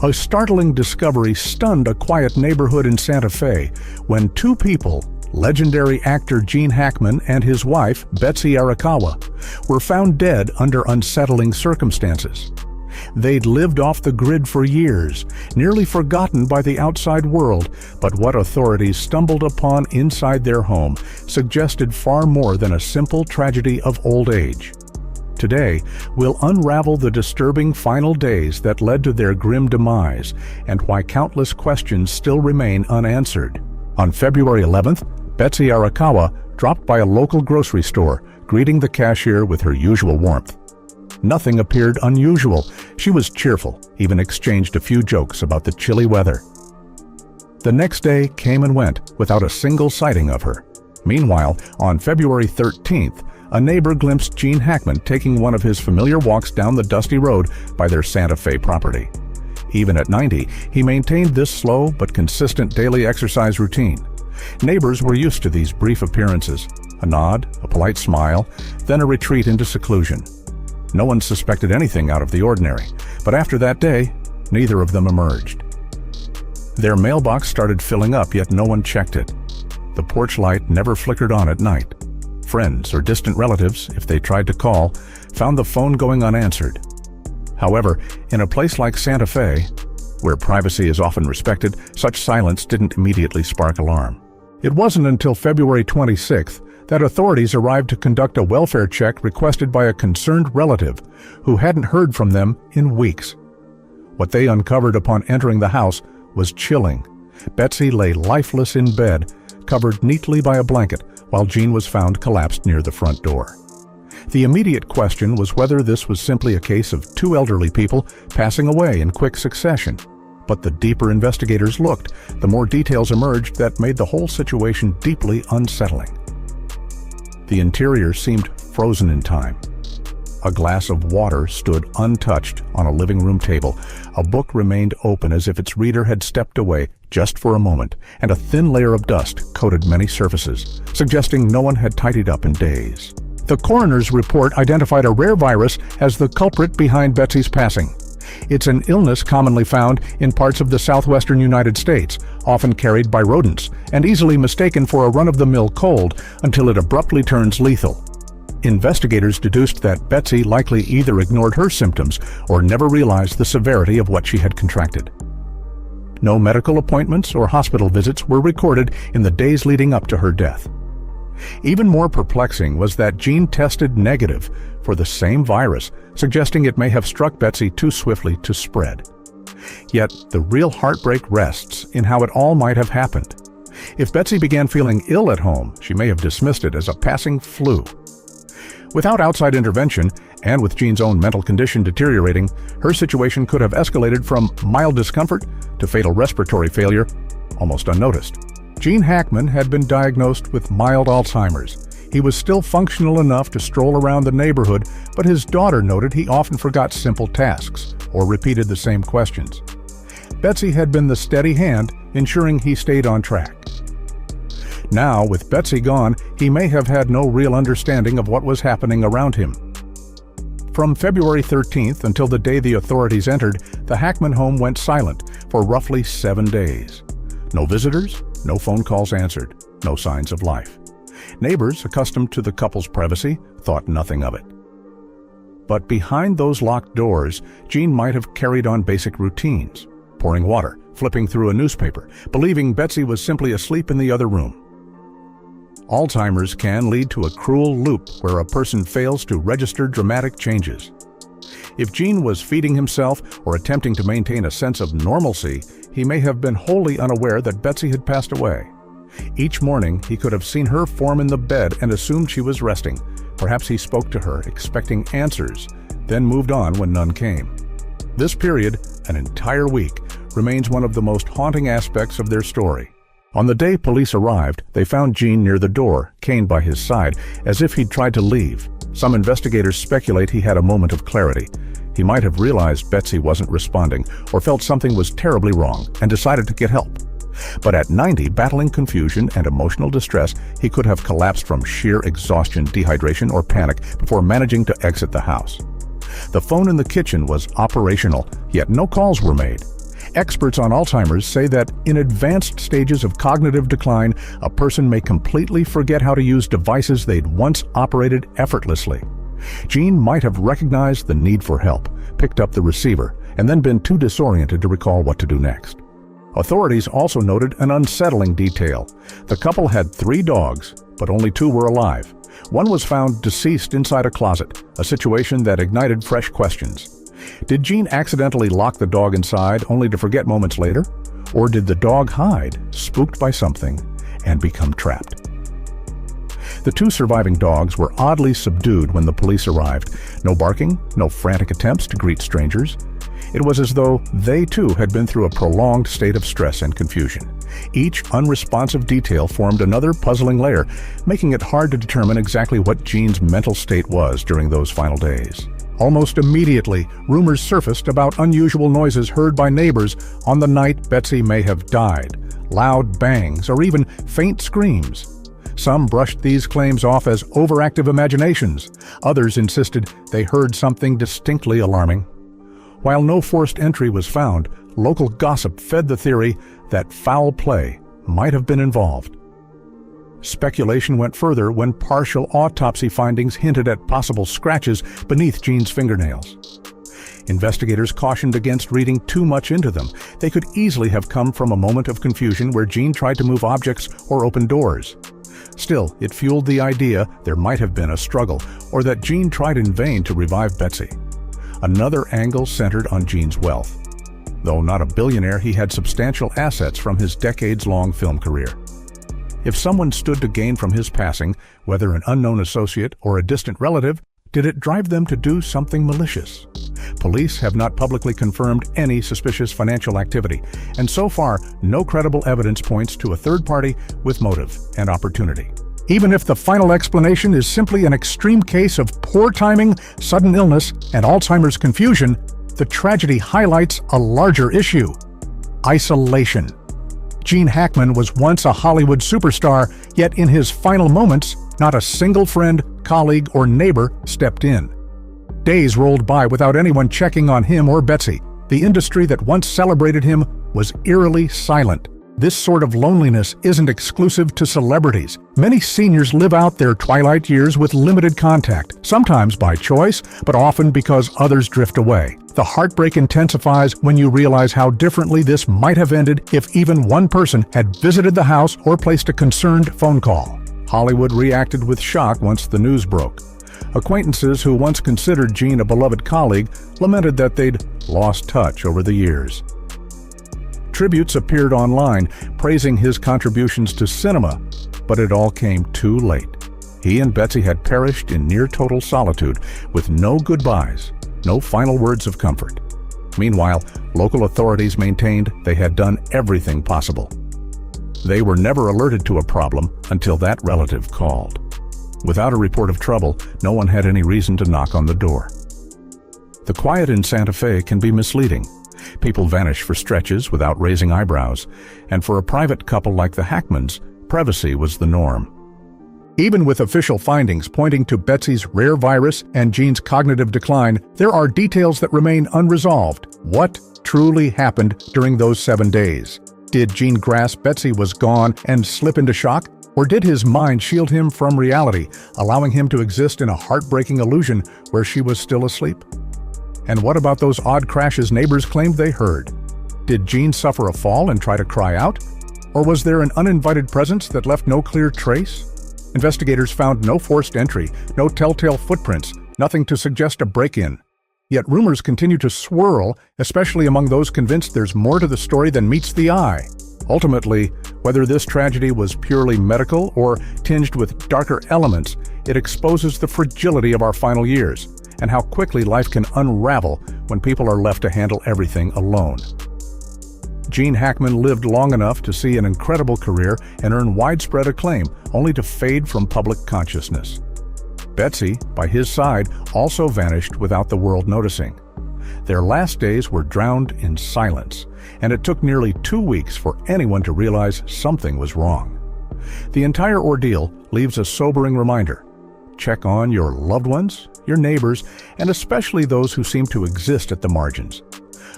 A startling discovery stunned a quiet neighborhood in Santa Fe when two people, legendary actor Gene Hackman and his wife, Betsy Arakawa, were found dead under unsettling circumstances. They'd lived off the grid for years, nearly forgotten by the outside world, but what authorities stumbled upon inside their home suggested far more than a simple tragedy of old age. Today, we'll unravel the disturbing final days that led to their grim demise and why countless questions still remain unanswered. On February 11th, Betsy Arakawa dropped by a local grocery store, greeting the cashier with her usual warmth. Nothing appeared unusual. She was cheerful, even exchanged a few jokes about the chilly weather. The next day came and went without a single sighting of her. Meanwhile, on February 13th, a neighbor glimpsed Gene Hackman taking one of his familiar walks down the dusty road by their Santa Fe property. Even at 90, he maintained this slow but consistent daily exercise routine. Neighbors were used to these brief appearances, a nod, a polite smile, then a retreat into seclusion. No one suspected anything out of the ordinary, but after that day, neither of them emerged. Their mailbox started filling up, yet no one checked it. The porch light never flickered on at night. Friends or distant relatives, if they tried to call, found the phone going unanswered. However, in a place like Santa Fe, where privacy is often respected, such silence didn't immediately spark alarm. It wasn't until February 26th that authorities arrived to conduct a welfare check requested by a concerned relative who hadn't heard from them in weeks. What they uncovered upon entering the house was chilling. Betsy lay lifeless in bed, covered neatly by a blanket, while Gene was found collapsed near the front door. The immediate question was whether this was simply a case of two elderly people passing away in quick succession. But the deeper investigators looked, the more details emerged that made the whole situation deeply unsettling. The interior seemed frozen in time. A glass of water stood untouched on a living room table. A book remained open as if its reader had stepped away just for a moment, and a thin layer of dust coated many surfaces, suggesting no one had tidied up in days. The coroner's report identified a rare virus as the culprit behind Betsy's passing. It's an illness commonly found in parts of the southwestern United States, often carried by rodents, and easily mistaken for a run-of-the-mill cold until it abruptly turns lethal. Investigators deduced that Betsy likely either ignored her symptoms or never realized the severity of what she had contracted. No medical appointments or hospital visits were recorded in the days leading up to her death. Even more perplexing was that Gene tested negative for the same virus, suggesting it may have struck Betsy too swiftly to spread. Yet the real heartbreak rests in how it all might have happened. If Betsy began feeling ill at home, she may have dismissed it as a passing flu. Without outside intervention, and with Gene's own mental condition deteriorating, her situation could have escalated from mild discomfort to fatal respiratory failure, almost unnoticed. Gene Hackman had been diagnosed with mild Alzheimer's. He was still functional enough to stroll around the neighborhood, but his daughter noted he often forgot simple tasks or repeated the same questions. Betsy had been the steady hand, ensuring he stayed on track. Now, with Betsy gone, he may have had no real understanding of what was happening around him. From February 13th until the day the authorities entered, the Hackman home went silent for roughly 7 days. No visitors, no phone calls answered, no signs of life. Neighbors, accustomed to the couple's privacy, thought nothing of it. But behind those locked doors, Gene might have carried on basic routines, pouring water, flipping through a newspaper, believing Betsy was simply asleep in the other room. Alzheimer's can lead to a cruel loop where a person fails to register dramatic changes. If Gene was feeding himself or attempting to maintain a sense of normalcy, he may have been wholly unaware that Betsy had passed away. Each morning, he could have seen her form in the bed and assumed she was resting. Perhaps he spoke to her, expecting answers, then moved on when none came. This period, an entire week, remains one of the most haunting aspects of their story. On the day police arrived, they found Gene near the door, cane by his side, as if he'd tried to leave. Some investigators speculate he had a moment of clarity. He might have realized Betsy wasn't responding or felt something was terribly wrong and decided to get help. But at 90, battling confusion and emotional distress, he could have collapsed from sheer exhaustion, dehydration, or panic before managing to exit the house. The phone in the kitchen was operational, yet no calls were made. Experts on Alzheimer's say that in advanced stages of cognitive decline, a person may completely forget how to use devices they'd once operated effortlessly. Gene might have recognized the need for help, picked up the receiver, and then been too disoriented to recall what to do next. Authorities also noted an unsettling detail. The couple had 3 dogs, but only 2 were alive. One was found deceased inside a closet, a situation that ignited fresh questions. Did Gene accidentally lock the dog inside only to forget moments later? Or did the dog hide, spooked by something, and become trapped? The 2 surviving dogs were oddly subdued when the police arrived. No barking, no frantic attempts to greet strangers. It was as though they too had been through a prolonged state of stress and confusion. Each unresponsive detail formed another puzzling layer, making it hard to determine exactly what Gene's mental state was during those final days. Almost immediately, rumors surfaced about unusual noises heard by neighbors on the night Betsy may have died. Loud bangs or even faint screams. Some brushed these claims off as overactive imaginations. Others insisted they heard something distinctly alarming. While no forced entry was found, local gossip fed the theory that foul play might have been involved. Speculation went further when partial autopsy findings hinted at possible scratches beneath Gene's fingernails. Investigators cautioned against reading too much into them. They could easily have come from a moment of confusion where Gene tried to move objects or open doors. Still, it fueled the idea there might have been a struggle, or that Gene tried in vain to revive Betsy. Another angle centered on Gene's wealth. Though not a billionaire, he had substantial assets from his decades-long film career. If someone stood to gain from his passing, whether an unknown associate or a distant relative, did it drive them to do something malicious? Police have not publicly confirmed any suspicious financial activity, and so far, no credible evidence points to a third party with motive and opportunity. Even if the final explanation is simply an extreme case of poor timing, sudden illness, and Alzheimer's confusion, the tragedy highlights a larger issue: isolation. Gene Hackman was once a Hollywood superstar, yet in his final moments, not a single friend, colleague, or neighbor stepped in. Days rolled by without anyone checking on him or Betsy. The industry that once celebrated him was eerily silent. This sort of loneliness isn't exclusive to celebrities. Many seniors live out their twilight years with limited contact, sometimes by choice, but often because others drift away. The heartbreak intensifies when you realize how differently this might have ended if even one person had visited the house or placed a concerned phone call. Hollywood reacted with shock once the news broke. Acquaintances who once considered Gene a beloved colleague lamented that they'd lost touch over the years. Tributes appeared online, praising his contributions to cinema, but it all came too late. He and Betsy had perished in near-total solitude, with no goodbyes, no final words of comfort. Meanwhile, local authorities maintained they had done everything possible. They were never alerted to a problem until that relative called. Without a report of trouble, no one had any reason to knock on the door. The quiet in Santa Fe can be misleading. People vanish for stretches without raising eyebrows, and for a private couple like the Hackmans, privacy was the norm. Even with official findings pointing to Betsy's rare virus and Gene's cognitive decline, there are details that remain unresolved. What truly happened during those 7 days? Did Gene grasp Betsy was gone and slip into shock? Or did his mind shield him from reality, allowing him to exist in a heartbreaking illusion where she was still asleep? And what about those odd crashes neighbors claimed they heard? Did Gene suffer a fall and try to cry out? Or was there an uninvited presence that left no clear trace? Investigators found no forced entry, no telltale footprints, nothing to suggest a break-in. Yet rumors continue to swirl, especially among those convinced there's more to the story than meets the eye. Ultimately, whether this tragedy was purely medical or tinged with darker elements, it exposes the fragility of our final years and how quickly life can unravel when people are left to handle everything alone. Gene Hackman lived long enough to see an incredible career and earn widespread acclaim, only to fade from public consciousness. Betsy, by his side, also vanished without the world noticing. Their last days were drowned in silence, and it took nearly 2 weeks for anyone to realize something was wrong. The entire ordeal leaves a sobering reminder. Check on your loved ones, your neighbors, and especially those who seem to exist at the margins.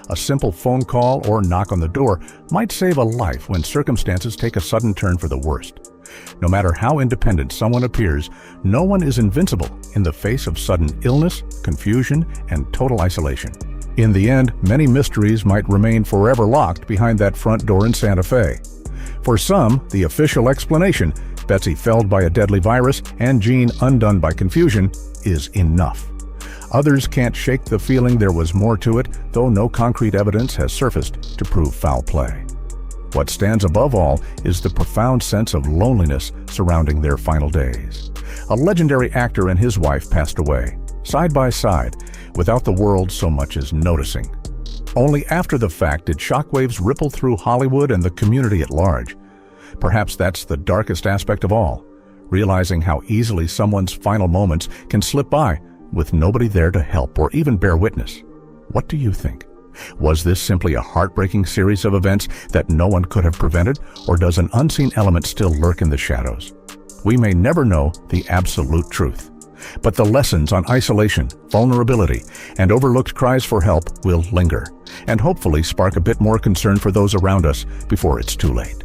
A simple phone call or knock on the door might save a life when circumstances take a sudden turn for the worst. No matter how independent someone appears, no one is invincible in the face of sudden illness, confusion, and total isolation. In the end, many mysteries might remain forever locked behind that front door in Santa Fe. For some, the official explanation, Betsy felled by a deadly virus and Gene undone by confusion, is enough. Others can't shake the feeling there was more to it, though no concrete evidence has surfaced to prove foul play. What stands above all is the profound sense of loneliness surrounding their final days. A legendary actor and his wife passed away, side by side, without the world so much as noticing. Only after the fact did shockwaves ripple through Hollywood and the community at large. Perhaps that's the darkest aspect of all, realizing how easily someone's final moments can slip by with nobody there to help or even bear witness. What do you think? Was this simply a heartbreaking series of events that no one could have prevented, or does an unseen element still lurk in the shadows? We may never know the absolute truth, but the lessons on isolation, vulnerability, and overlooked cries for help will linger, and hopefully spark a bit more concern for those around us before it's too late.